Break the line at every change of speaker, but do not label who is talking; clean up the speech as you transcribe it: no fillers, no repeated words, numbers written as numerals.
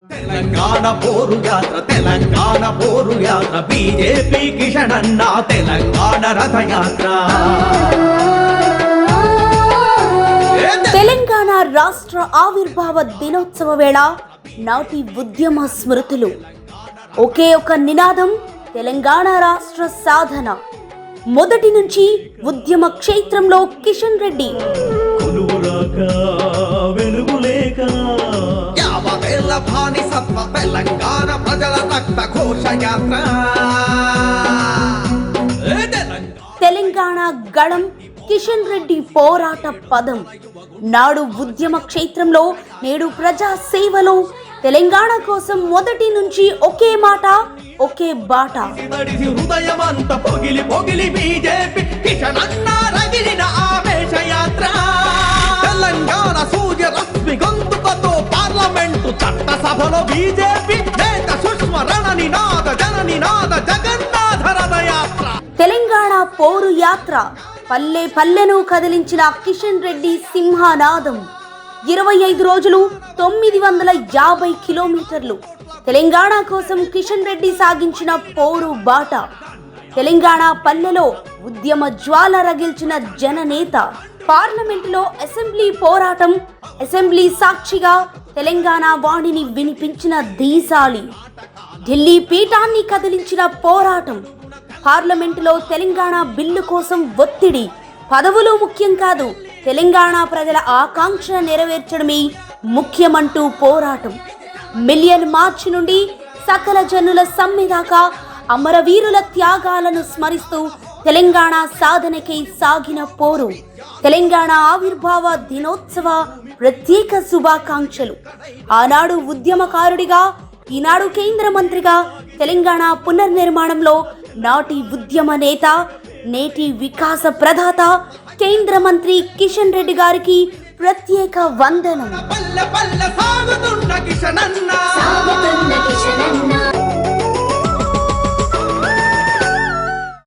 తెలంగాణ పోరు యాత్ర తెలంగాణ పోరు యాత్ర బీజేపీ కిషన్ అన్న తెలంగాణ రథయాత్ర.
తెలంగాణ రాష్ట్ర ఆవిర్భావ దినోత్సవ వేళ నాటి ఉద్యమ స్మృతులు. ఒకే ఒక నినాదం, తెలంగాణ రాష్ట్ర సాధన. మొదటి నుంచి ఉద్యమ క్షేత్రంలో కిషన్ రెడ్డి.
తెలంగాణ ప్రజల రక్త ఘోషయాత్ర.
తెలంగాణ గళం కిషన్ రెడ్డి పోరాట పదం. నాడు ఉద్యమ క్షేత్రంలో, నేడు ప్రజా సేవలో తెలంగాణ కోసం మొదటి నుంచి ఒకే మాట, ఒకే బాట.
హృదయమంత పొగిలి పొగిలి బీజేపీ కిషన్ అన్న రగిలిన ఆవేశ యాత్ర. తెలంగాణ సూర్య రశ్మి గొంతుకతో పార్లమెంటు చట్టసభలో బీజేపీ నేత సుష్మరణ నినాద జననినాద జగన్నాథ రథయాత్ర.
తెలంగాణ పోరు యాత్ర పల్లె పల్లెను కదిలించిన కిషన్ రెడ్డి సింహనాదం. 25 రోజులు 950 కిలోమీటర్లు తెలంగాణ కోసం కిషన్ రెడ్డి సాగించిన పోరు బాట. తెలంగాణ పల్లెలో ఉద్యమ జ్వాల రగిల్చిన జననేత. పార్లమెంటులో అసెంబ్లీ పోరాటం, అసెంబ్లీ సాక్షిగా తెలంగాణ వాణిని వినిపించిన ధీశాలి. ఢిల్లీ పీఠాన్ని కదిలించిన పోరాటం. పార్లమెంటులో తెలంగాణ బిల్లు కోసం ఒత్తిడి. పదవులు ముఖ్యం కాదు, తెలంగాణ ప్రజల ఆకాంక్ష నెరవేర్చడమే ముఖ్యమంటూ పోరాటం. మిలియన్ మార్చ్ నుండి సకల జనుల సమ్మె దాకా అమరవీరుల త్యాగాలను స్మరిస్తూ తెలంగాణ సాధనకై సాగిన పోరు. తెలంగాణ ఆవిర్భావ దినోత్సవ ప్రత్యేక శుభాకాంక్షలు. ఆనాడు ఉద్యమకారుడిగా, ఈనాడు కేంద్ర మంత్రిగా తెలంగాణ పునర్నిర్మాణంలో నాటి ఉద్యమ నేత, నేటి వికాస ప్రదాత కేంద్ర మంత్రి కిషన్ రెడ్డి గారికి ప్రత్యేక వందనం.